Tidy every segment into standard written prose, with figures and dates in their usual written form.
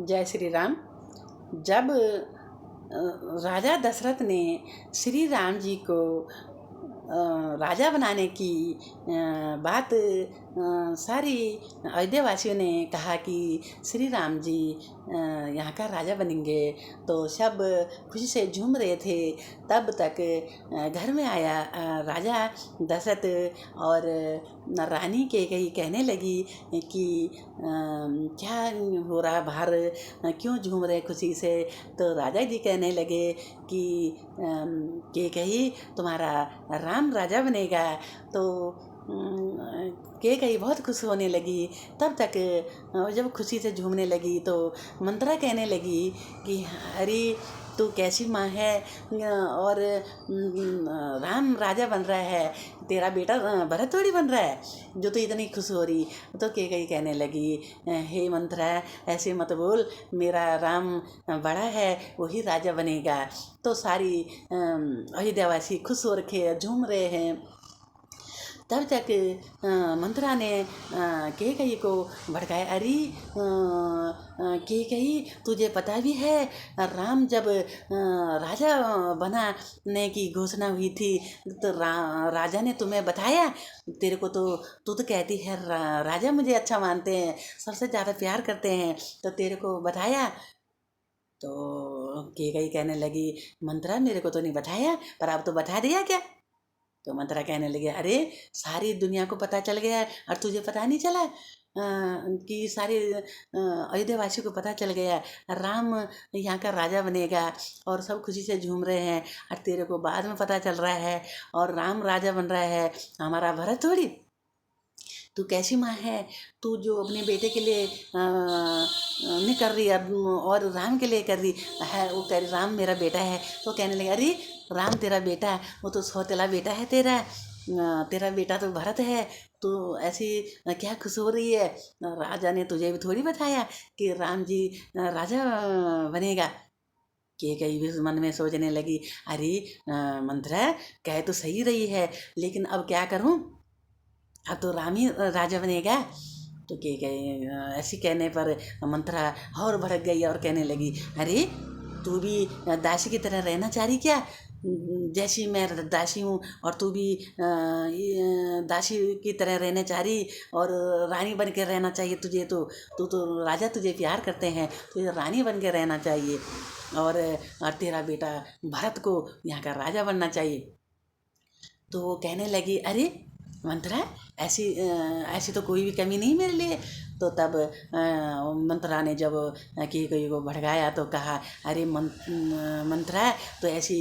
जय श्री राम। जब राजा दशरथ ने श्री राम जी को राजा बनाने की बात सारी अयोध्या वासियों ने कहा कि श्री राम जी यहाँ का राजा बनेंगे, तो सब खुशी से झूम रहे थे। तब तक घर में आया राजा दशरथ और रानी कैकेयी कहने लगी कि क्या हो रहा बाहर, क्यों झूम रहे खुशी से। तो राजा जी कहने लगे कि कैकेयी तुम्हारा राम राजा बनेगा। तो कैकेयी बहुत खुश होने लगी। तब तक जब खुशी से झूमने लगी तो मंत्रा कहने लगी कि अरे तू कैसी माँ है और राम राजा बन रहा है, तेरा बेटा भरत थोड़ी बन रहा है जो तू इतनी खुश हो रही। तो कैकेयी कहने लगी, हे मंत्रा ऐसे मत बोल, मेरा राम बड़ा है वही राजा बनेगा। तो सारी अयोध्यावासी खुश हो रखे झूम रहे हैं। तब तक मंत्रा ने कैकेयी को भड़काया, अरे कैकेयी तुझे पता भी है राम जब राजा बनाने की घोषणा हुई थी तो राजा ने तुम्हें बताया, तेरे को तो तू तो कहती है राजा मुझे अच्छा मानते हैं, सबसे ज़्यादा प्यार करते हैं, तो तेरे को बताया। तो कैकेयी कहने लगी, मंत्रा मेरे को तो नहीं बताया, पर अब तो बता दिया क्या। तो मंत्रा कहने लगे, अरे सारी दुनिया को पता चल गया और तुझे पता नहीं चला कि सारे अयोध्या वासियों को पता चल गया राम यहाँ का राजा बनेगा और सब खुशी से झूम रहे हैं, और तेरे को बाद में पता चल रहा है और राम राजा बन रहा है, हमारा भरत थोड़ी। तू कैसी माँ है, तू जो अपने बेटे के लिए नहीं कर रही और राम के लिए कर रही है। वो कह रही राम मेरा बेटा है। तो कहने लगे, अरे राम तेरा बेटा, वो तो सौतेला बेटा है तेरा बेटा तो भरत है, तो ऐसी क्या खुश हो रही है। राजा ने तुझे भी थोड़ी बताया कि राम जी राजा बनेगा। कैकेयी भी मन में सोचने लगी, अरे मंत्रा कह तो सही रही है, लेकिन अब क्या करूं, अब तो राम ही राजा बनेगा। तो कैकेयी ऐसी कहने पर मंत्रा और भड़क गई और कहने लगी, अरे तू भी दासी की तरह रहना चाह रही क्या, जैसी मैं दासी हूँ और तू भी दासी की तरह रहना चाह रही और रानी बन के रहना चाहिए तुझे। तो तू तो राजा तुझे प्यार करते हैं, तुझे रानी बन के रहना चाहिए और तेरा बेटा भरत को यहाँ का राजा बनना चाहिए। तो वो कहने लगी, अरे मंत्रा ऐसी तो कोई भी कमी नहीं मेरे लिए। तो तब मंत्रा ने जब कैकेयी को भड़काया तो कहा, अरे मंत्रा तो ऐसी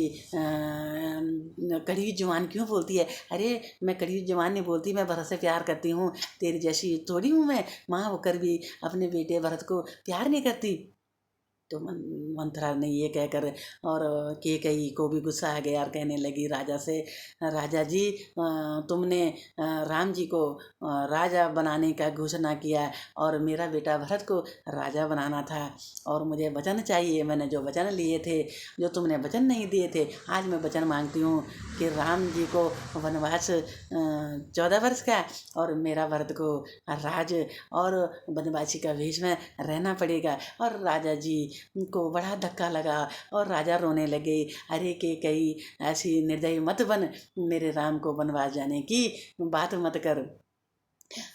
कड़वी जुबान क्यों बोलती है। अरे मैं कड़वी जुबान नहीं बोलती, मैं भरत से प्यार करती हूँ, तेरी जैसी थोड़ी हूँ मैं, माँ होकर भी अपने बेटे भरत को प्यार नहीं करती। तो मंत्रा ने ये कहकर और कैकेयी को भी गुस्सा आ गया और कहने लगी राजा से, राजा जी तुमने राम जी को राजा बनाने का घोषणा किया और मेरा बेटा भरत को राजा बनाना था और मुझे वचन चाहिए। मैंने जो वचन लिए थे, जो तुमने वचन नहीं दिए थे, आज मैं वचन मांगती हूँ कि राम जी को वनवास 14 वर्ष का और मेरा भरत को राज और वनवासी का वेश में रहना पड़ेगा। और राजा जी को बड़ा धक्का लगा और राजा रोने लगे, अरे कैकेयी ऐसी निर्दयी मत बन, मेरे राम को वनवास जाने की बात मत कर।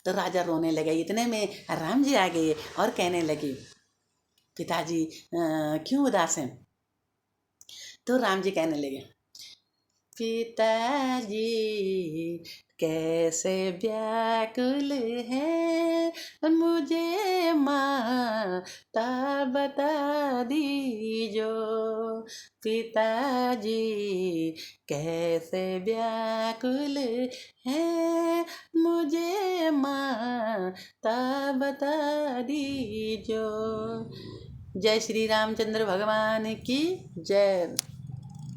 तो राजा रोने लगे। इतने में राम जी आ गए और कहने लगे, पिताजी क्यों उदास हैं। तो राम जी कहने लगे, पिताजी कैसे व्याकुल है, मुझे माता बता दीजो। पिताजी कैसे व्याकुल है, मुझे माता बता दीजो। जय श्री रामचंद्र भगवान की जय।